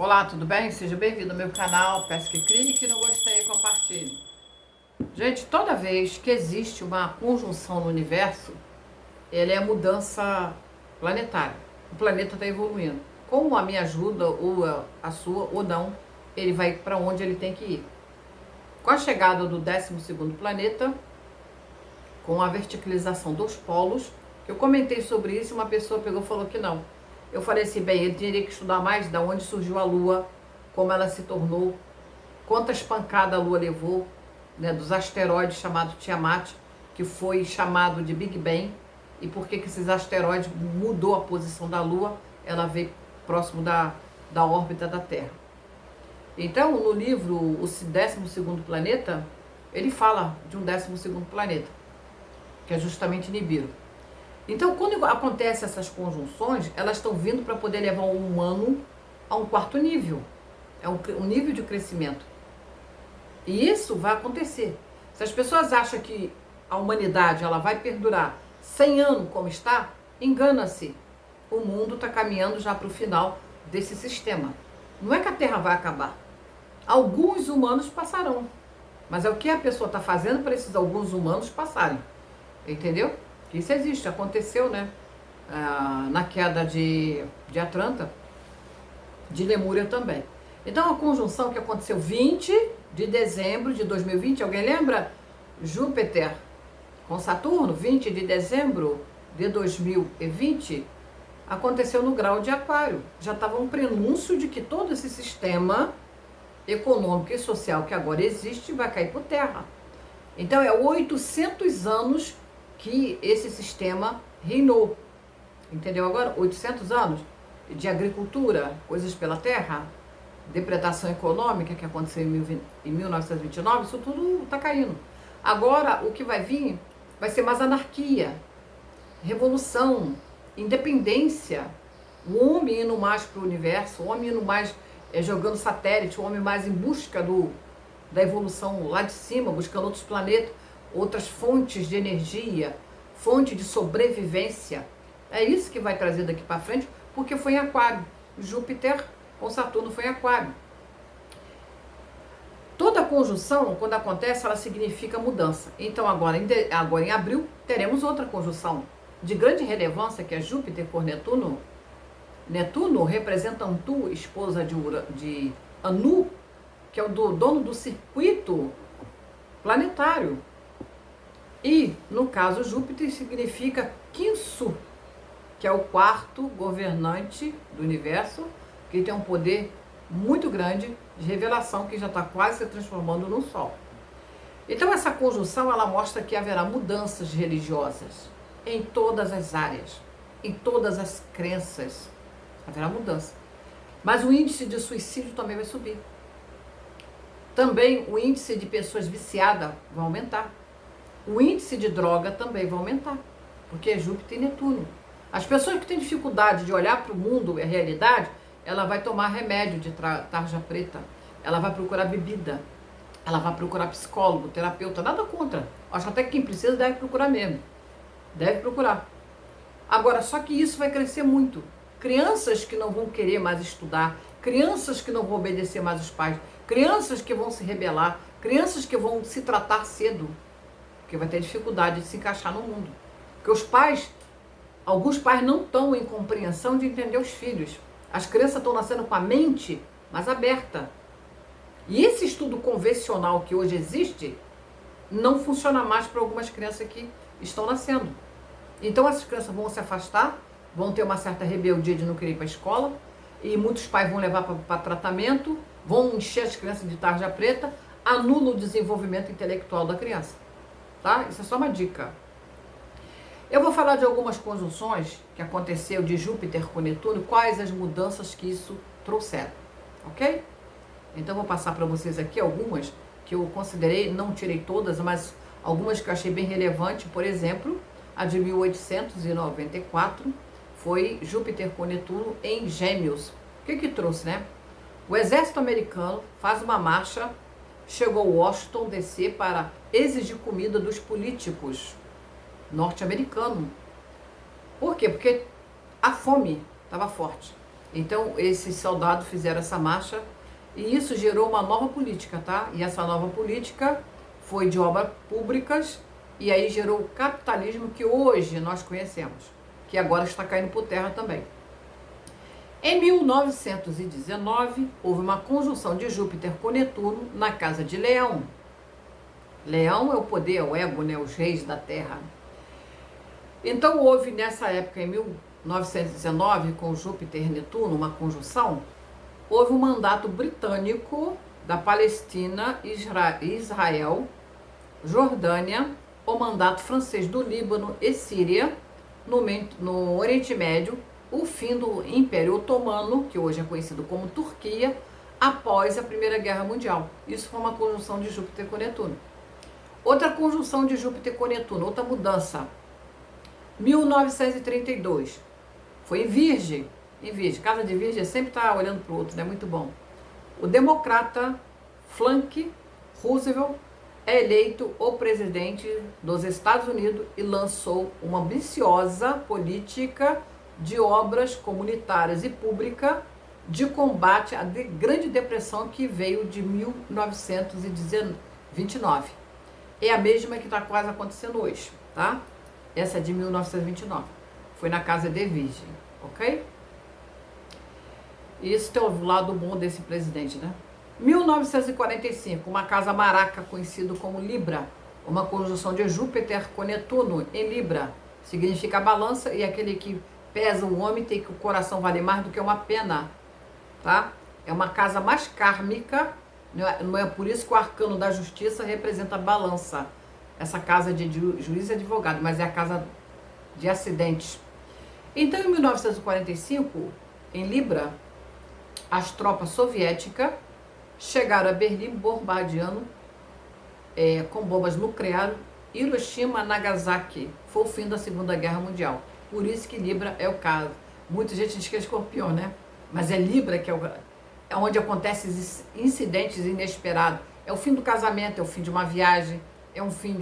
Olá, tudo bem? Seja bem-vindo ao meu canal Pesca e Crie, que não gostei, compartilhe. Gente, toda vez que existe uma conjunção no universo, ela é mudança planetária. O planeta está evoluindo. Com a minha ajuda, ou a sua, ou não, ele vai para onde ele tem que ir. Com a chegada do 12º planeta, com a verticalização dos polos, eu comentei sobre isso e uma pessoa pegou e falou que não. Eu falei assim, bem, ele teria que estudar mais de onde surgiu a Lua, como ela se tornou, quantas pancadas a Lua levou, né, dos asteroides chamados Tiamat, que foi chamado de Big Bang, e por que esses asteroides mudou a posição da Lua, ela veio próximo da órbita da Terra. Então, no livro O 12º Planeta, ele fala de um 12º planeta, que é justamente Nibiru. Então, quando acontecem essas conjunções, elas estão vindo para poder levar o humano a um quarto nível. É um nível de crescimento. E isso vai acontecer. Se as pessoas acham que a humanidade ela vai perdurar 100 anos como está, engana-se. O mundo está caminhando já para o final desse sistema. Não é que a Terra vai acabar. Alguns humanos passarão. Mas é o que a pessoa está fazendo para esses alguns humanos passarem. Entendeu? Isso existe, aconteceu, né? Na queda de Atlanta, de Lemúria também. Então, a conjunção que aconteceu 20 de dezembro de 2020, alguém lembra? Júpiter com Saturno, 20 de dezembro de 2020, aconteceu no grau de Aquário. Já estava um prenúncio de que todo esse sistema econômico e social que agora existe vai cair por terra. Então, é 800 anos que esse sistema reinou. Entendeu agora? 800 anos de agricultura, coisas pela terra, depredação econômica que aconteceu em 1929, isso tudo está caindo. Agora, o que vai vir vai ser mais anarquia, revolução, independência, o homem indo mais para o universo, o homem indo mais jogando satélite, o homem mais em busca da evolução lá de cima, buscando outros planetas, outras fontes de energia, fonte de sobrevivência. É isso que vai trazer daqui para frente, porque foi em Aquário. Júpiter com Saturno foi em Aquário. Toda conjunção, quando acontece, ela significa mudança. Então, agora em abril, teremos outra conjunção de grande relevância, que é Júpiter por Netuno. Netuno representa Antu, esposa de Anu, que é o dono do circuito planetário. E, no caso, Júpiter significa Kinsu, que é o quarto governante do universo, que tem um poder muito grande de revelação, que já está quase se transformando no Sol. Então, essa conjunção, ela mostra que haverá mudanças religiosas em todas as áreas, em todas as crenças. Haverá mudança. Mas o índice de suicídio também vai subir. Também o índice de pessoas viciadas vai aumentar. O índice de droga também vai aumentar, porque é Júpiter e Netuno. As pessoas que têm dificuldade de olhar para o mundo e a realidade, ela vai tomar remédio de tarja preta, ela vai procurar bebida, ela vai procurar psicólogo, terapeuta, nada contra. Acho até que quem precisa deve procurar mesmo. Deve procurar. Agora, só que isso vai crescer muito. Crianças que não vão querer mais estudar, crianças que não vão obedecer mais os pais, crianças que vão se rebelar, crianças que vão se tratar cedo, porque vai ter dificuldade de se encaixar no mundo. Porque os pais, alguns pais não estão em compreensão de entender os filhos. As crianças estão nascendo com a mente mais aberta. E esse estudo convencional que hoje existe, não funciona mais para algumas crianças que estão nascendo. Então essas crianças vão se afastar, vão ter uma certa rebeldia de não querer ir para a escola, e muitos pais vão levar para tratamento, vão encher as crianças de tarja preta, anula o desenvolvimento intelectual da criança. Tá? Isso é só uma dica. Eu vou falar de algumas conjunções que aconteceu de Júpiter com Netuno, quais as mudanças que isso trouxeram, ok? Então vou passar para vocês aqui algumas que eu considerei, não tirei todas, mas algumas que eu achei bem relevante. Por exemplo, a de 1894 foi Júpiter com Netuno em Gêmeos. O que trouxe, né? O exército americano faz uma marcha, chegou a Washington, D.C. para exigir comida dos políticos norte-americanos. Por quê? Porque a fome estava forte. Então, esses soldados fizeram essa marcha e isso gerou uma nova política, tá? E essa nova política foi de obras públicas e aí gerou o capitalismo que hoje nós conhecemos, que agora está caindo por terra também. Em 1919, houve uma conjunção de Júpiter com Netuno na casa de Leão. Leão é o poder, é o ego, né? Os reis da terra. Então houve nessa época, em 1919, com Júpiter e Netuno, uma conjunção, houve um mandato britânico da Palestina, Israel, Jordânia, o mandato francês do Líbano e Síria, no Oriente Médio, o fim do Império Otomano, que hoje é conhecido como Turquia, após a Primeira Guerra Mundial. Isso foi uma conjunção de Júpiter com Netuno. Outra conjunção de Júpiter com Netuno, outra mudança, 1932, foi em Virgem. Em Virgem, casa de Virgem sempre está olhando para o outro, né? Muito bom. O democrata Franklin Roosevelt é eleito o presidente dos Estados Unidos e lançou uma ambiciosa política de obras comunitárias e públicas de combate à Grande Depressão que veio de 1929. É a mesma que está quase acontecendo hoje, tá? Essa é de 1929. Foi na casa de Virgem, ok? Isso tem o lado bom desse presidente, né? 1945, uma casa maraca, conhecido como Libra, uma conjunção de Júpiter com Netuno em Libra, significa balança e aquele que pesa o homem tem que o coração vale mais do que uma pena, tá? É uma casa mais kármica, não é por isso que o arcano da justiça representa a balança. Essa casa de juiz e advogado, mas é a casa de acidentes. Então, em 1945, em Libra, as tropas soviéticas chegaram a Berlim bombardeando com bombas nucleares Hiroshima, Nagasaki. Foi o fim da Segunda Guerra Mundial. Por isso que Libra é o caso. Muita gente diz que é Escorpião, né? Mas é Libra que é onde acontecem incidentes inesperados. É o fim do casamento, é o fim de uma viagem, é um fim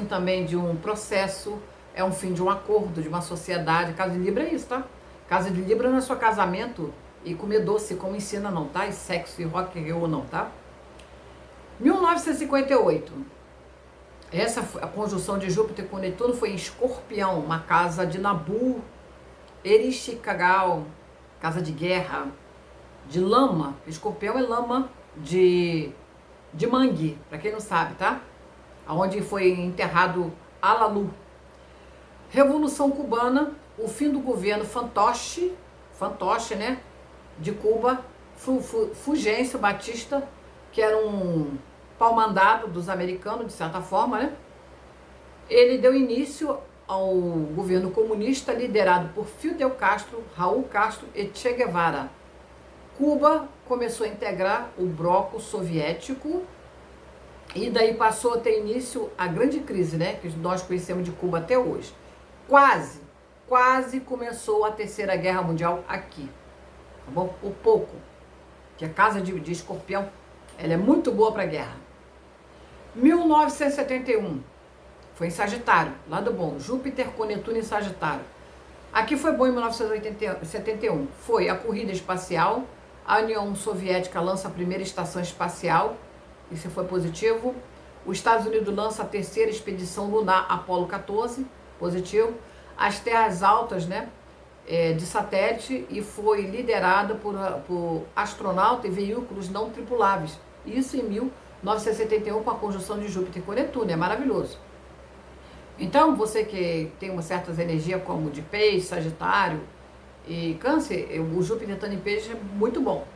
também de um processo, é um fim de um acordo, de uma sociedade. Casa de Libra é isso, tá? Casa de Libra não é só casamento e comer doce como ensina não, tá? E sexo e rock and roll não, tá? 1958. A conjunção de Júpiter com Netuno foi em Escorpião, uma casa de Nabu, Erishkigal, casa de guerra, de lama. Escorpião é lama de mangue, para quem não sabe, tá? Onde foi enterrado Alalu. Revolução Cubana, o fim do governo fantoche, né? De Cuba, Fulgêncio Batista, que era um pau-mandado dos americanos, de certa forma, né? Ele deu início ao governo comunista liderado por Fidel Castro, Raul Castro e Che Guevara. Cuba começou a integrar o bloco soviético e daí passou a ter início a grande crise, né? Que nós conhecemos de Cuba até hoje. Quase começou a Terceira Guerra Mundial aqui. Tá bom? Por pouco. Que a casa de Escorpião, ela é muito boa para guerra. 1971. Foi em Sagitário, lado bom. Júpiter com Netuno em Sagitário. Aqui foi bom em 1971. Foi a corrida espacial. A União Soviética lança a primeira estação espacial. Isso foi positivo. Os Estados Unidos lança a terceira expedição lunar Apollo 14. Positivo. As terras altas, né? De satélite e foi liderada por astronautas e veículos não tripuláveis. Isso em 1971 com a conjunção de Júpiter com Netuno. É maravilhoso. Então, você que tem uma certas energias como de peixe, sagitário e câncer, o Júpiter estando em peixe é muito bom.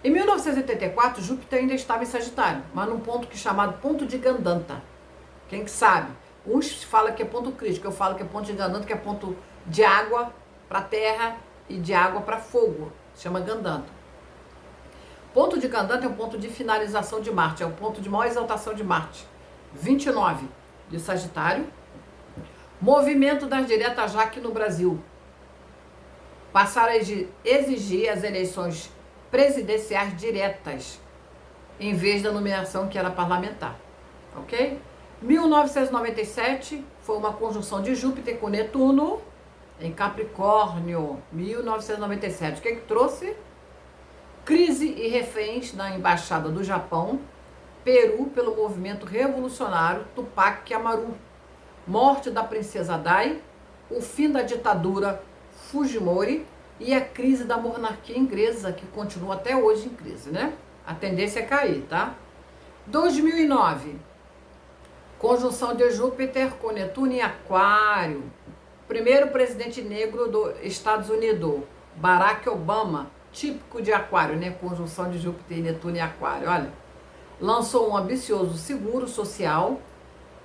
Em 1984, Júpiter ainda estava em Sagitário, mas num ponto chamado ponto de Gandanta. Quem que sabe? Uns falam que é ponto crítico, eu falo que é ponto de Gandanta, que é ponto de água para terra e de água para fogo. Chama Gandanta. Ponto de Gandanta é o ponto de finalização de Marte, é o ponto de maior exaltação de Marte. 29 de Sagitário. Movimento das diretas já aqui no Brasil. Passaram a exigir as eleições presidenciais diretas, em vez da nomeação que era parlamentar. Ok? 1997 foi uma conjunção de Júpiter com Netuno em Capricórnio, 1997. O que trouxe? Crise e reféns na Embaixada do Japão, Peru pelo movimento revolucionário Tupac Amaru, morte da princesa Dai, o fim da ditadura Fujimori e a crise da monarquia inglesa, que continua até hoje em crise, né? A tendência é cair, tá? 2009, conjunção de Júpiter com Netuno em Aquário. Primeiro presidente negro dos Estados Unidos, Barack Obama, típico de Aquário, né? Conjunção de Júpiter e Netuno em Aquário, olha. Lançou um ambicioso seguro social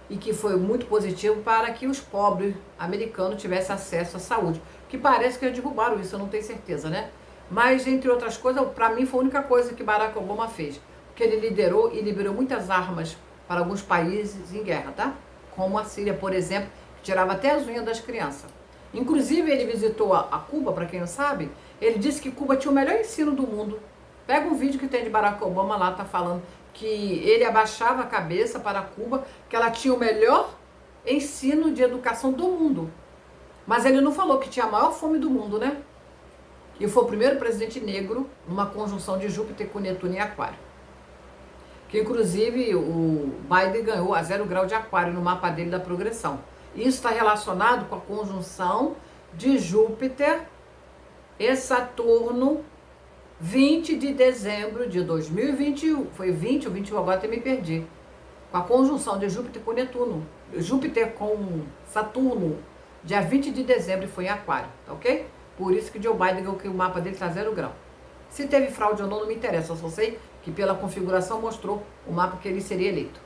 e que foi muito positivo para que os pobres americanos tivessem acesso à saúde. Que parece que eles derrubaram isso, eu não tenho certeza, né? Mas, entre outras coisas, para mim foi a única coisa que Barack Obama fez. Porque ele liderou e liberou muitas armas para alguns países em guerra, tá? Como a Síria, por exemplo, que tirava até as unhas das crianças. Inclusive, ele visitou a Cuba, para quem não sabe, ele disse que Cuba tinha o melhor ensino do mundo. Pega um vídeo que tem de Barack Obama lá, tá falando que ele abaixava a cabeça para Cuba, que ela tinha o melhor ensino de educação do mundo. Mas ele não falou que tinha a maior fome do mundo, né? E foi o primeiro presidente negro numa conjunção de Júpiter com Netuno em Aquário. Que inclusive o Biden ganhou a 0 grau de Aquário no mapa dele da progressão. Isso está relacionado com a conjunção de Júpiter e Saturno, 20 de dezembro de 2021. Foi 20 ou 21, agora até me perdi. Com a conjunção de Júpiter com Netuno. Júpiter com Saturno, dia 20 de dezembro, foi em Aquário, tá ok? Por isso que Joe Biden ganhou que o mapa dele está 0 grau. Se teve fraude ou não, não me interessa. Eu só sei que pela configuração mostrou o mapa que ele seria eleito.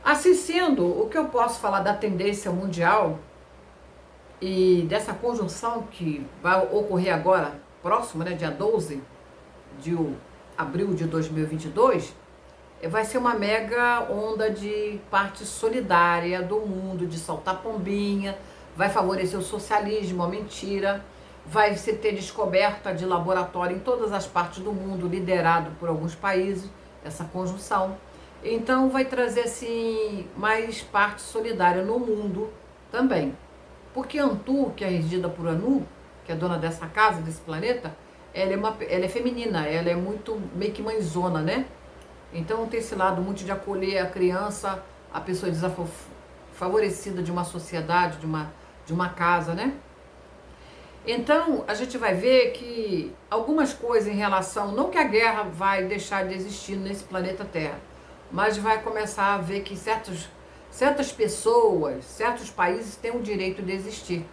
Assim sendo, o que eu posso falar da tendência mundial e dessa conjunção que vai ocorrer agora, próximo, né, dia 12 de abril de 2022, vai ser uma mega onda de parte solidária do mundo, de soltar pombinha, vai favorecer o socialismo, a mentira, vai se ter descoberta de laboratório em todas as partes do mundo, liderado por alguns países, essa conjunção. Então vai trazer assim mais parte solidária no mundo também. Porque Antu, que é regida por Anu, que é dona dessa casa, desse planeta, ela é feminina, ela é muito meio que mãezona, né? Então tem esse lado muito de acolher a criança, a pessoa desfavorecida de uma sociedade, de uma casa, né? Então a gente vai ver que algumas coisas em relação, não que a guerra vai deixar de existir nesse planeta Terra, mas vai começar a ver que certas pessoas, certos países têm o direito de existir.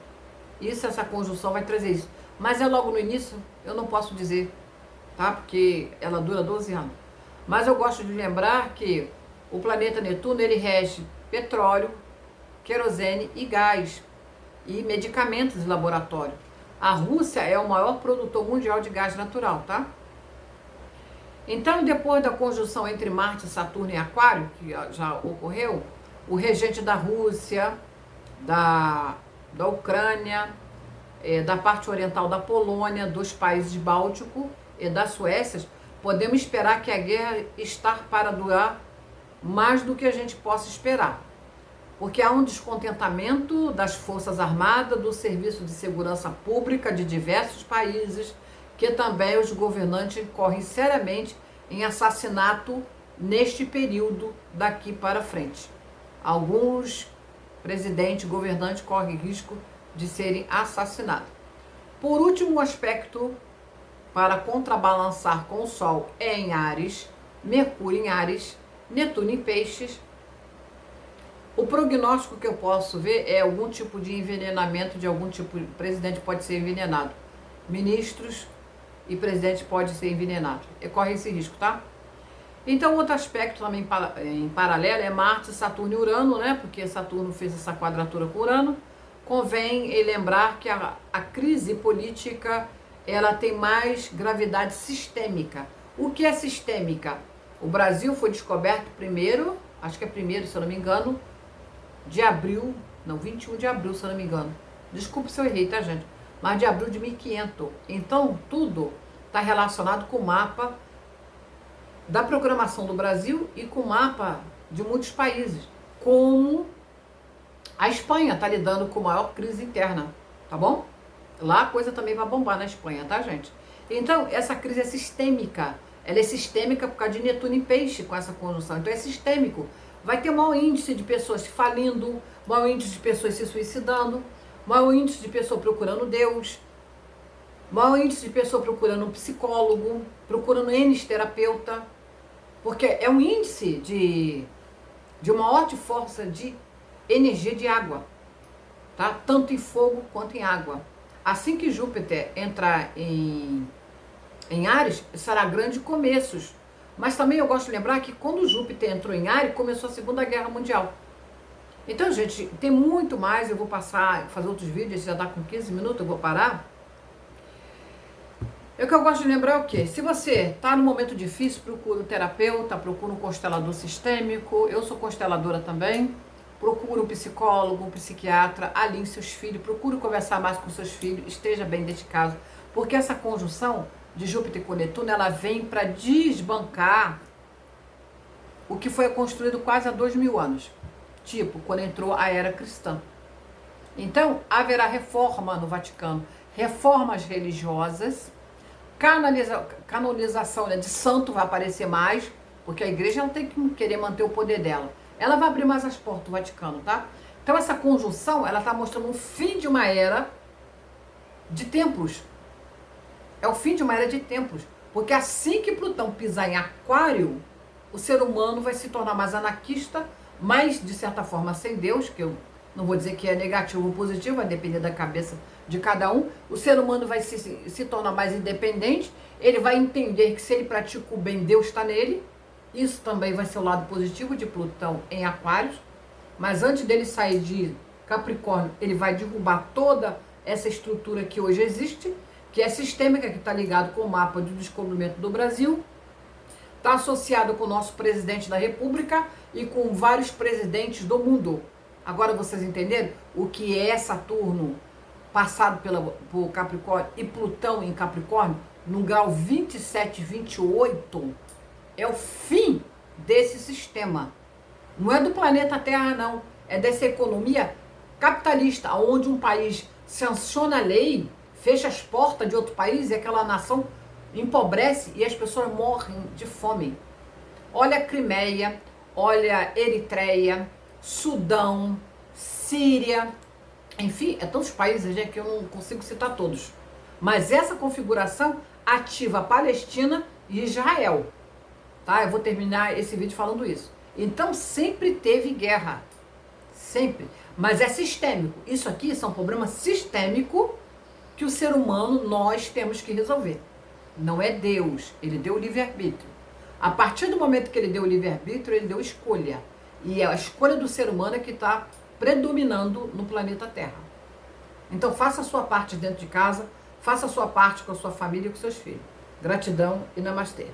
Isso, essa conjunção vai trazer isso. Mas é logo no início, eu não posso dizer, tá? Porque ela dura 12 anos. Mas eu gosto de lembrar que o planeta Netuno, ele rege petróleo, querosene e gás, e medicamentos de laboratório. A Rússia é o maior produtor mundial de gás natural, tá? Então, depois da conjunção entre Marte, Saturno e Aquário, que já ocorreu, o regente da Rússia, da Ucrânia, da parte oriental da Polônia, dos países bálticos e da Suécia, podemos esperar que a guerra está para durar mais do que a gente possa esperar. Porque há um descontentamento das Forças Armadas, do Serviço de Segurança Pública de diversos países, que também os governantes correm seriamente em assassinato neste período daqui para frente. Alguns presidentes, governantes correm risco de serem assassinados. Por último, o aspecto para contrabalançar com o Sol é em Áries, Mercúrio em Áries, Netuno em Peixes. O prognóstico que eu posso ver é algum tipo de envenenamento de algum tipo. O presidente pode ser envenenado. Ministros e presidente pode ser envenenado. E corre esse risco, tá? Então, outro aspecto também em paralelo é Marte, Saturno e Urano, né? Porque Saturno fez essa quadratura com Urano. Convém lembrar que a crise política, ela tem mais gravidade sistêmica. O que é sistêmica? O Brasil foi descoberto primeiro, acho que é primeiro, se eu não me engano, de abril, não, 21 de abril, se eu não me engano. Desculpe se eu errei, tá, gente? Mas de abril de 1500. Então, tudo está relacionado com o mapa da programação do Brasil e com o mapa de muitos países, como A Espanha está lidando com a maior crise interna, tá bom? Lá a coisa também vai bombar na Espanha, tá, gente? Então, essa crise é sistêmica. Ela é sistêmica por causa de Netuno em Peixe com essa conjunção. Então, é sistêmico. Vai ter maior índice de pessoas falindo, maior índice de pessoas se suicidando, maior índice de pessoa procurando Deus, maior índice de pessoa procurando um psicólogo, procurando N terapeuta, porque é um índice de uma maior força de energia de água, tá? Tanto em fogo quanto em água. Assim que Júpiter entrar em Áries, será grandes começos. Mas também eu gosto de lembrar que quando Júpiter entrou em Áries, começou a Segunda Guerra Mundial. Então, gente, tem muito mais, eu vou fazer outros vídeos, já dá com 15 minutos, eu vou parar. O que eu gosto de lembrar é o quê? Se você está num momento difícil, procura um terapeuta, procura um constelador sistêmico, eu sou consteladora também, procura um psicólogo, um psiquiatra, alinhe seus filhos, procure conversar mais com seus filhos, esteja bem dentro de casa, porque essa conjunção de Júpiter com Netuno, ela vem para desbancar o que foi construído quase há 2000 anos, tipo, quando entrou a era cristã. Então, haverá reforma no Vaticano, reformas religiosas, canonização, né, de santo vai aparecer mais, porque a igreja não tem que querer manter o poder dela. Ela vai abrir mais as portas do Vaticano, tá? Então essa conjunção, ela está mostrando o fim de uma era de templos. É o fim de uma era de templos. Porque assim que Plutão pisar em Aquário, o ser humano vai se tornar mais anarquista, mais, de certa forma, sem Deus, que eu não vou dizer que é negativo ou positivo, vai depender da cabeça de cada um. O ser humano vai se tornar mais independente, ele vai entender que se ele pratica o bem, Deus está nele. Isso também vai ser o lado positivo de Plutão em Aquários. Mas antes dele sair de Capricórnio, ele vai derrubar toda essa estrutura que hoje existe, que é sistêmica, que está ligado com o mapa de descobrimento do Brasil, está associado com o nosso presidente da República e com vários presidentes do mundo. Agora vocês entenderam o que é Saturno passado por Capricórnio e Plutão em Capricórnio, no grau 27, 28, é o fim desse sistema. Não é do planeta Terra, não. É dessa economia capitalista, onde um país sanciona a lei, fecha as portas de outro país e aquela nação empobrece e as pessoas morrem de fome. Olha a Crimeia, olha a Eritreia, Sudão, Síria, enfim, é tantos países, gente, que eu não consigo citar todos. Mas essa configuração ativa a Palestina e Israel. Tá? Eu vou terminar esse vídeo falando isso. Então sempre teve guerra. Sempre. Mas é sistêmico. Isso aqui são problemas sistêmicos que o ser humano, nós temos que resolver. Não é Deus. Ele deu o livre-arbítrio. A partir do momento que ele deu o livre-arbítrio, ele deu escolha. E a escolha do ser humano é que está predominando no planeta Terra. Então faça a sua parte dentro de casa, faça a sua parte com a sua família e com seus filhos. Gratidão e namastê.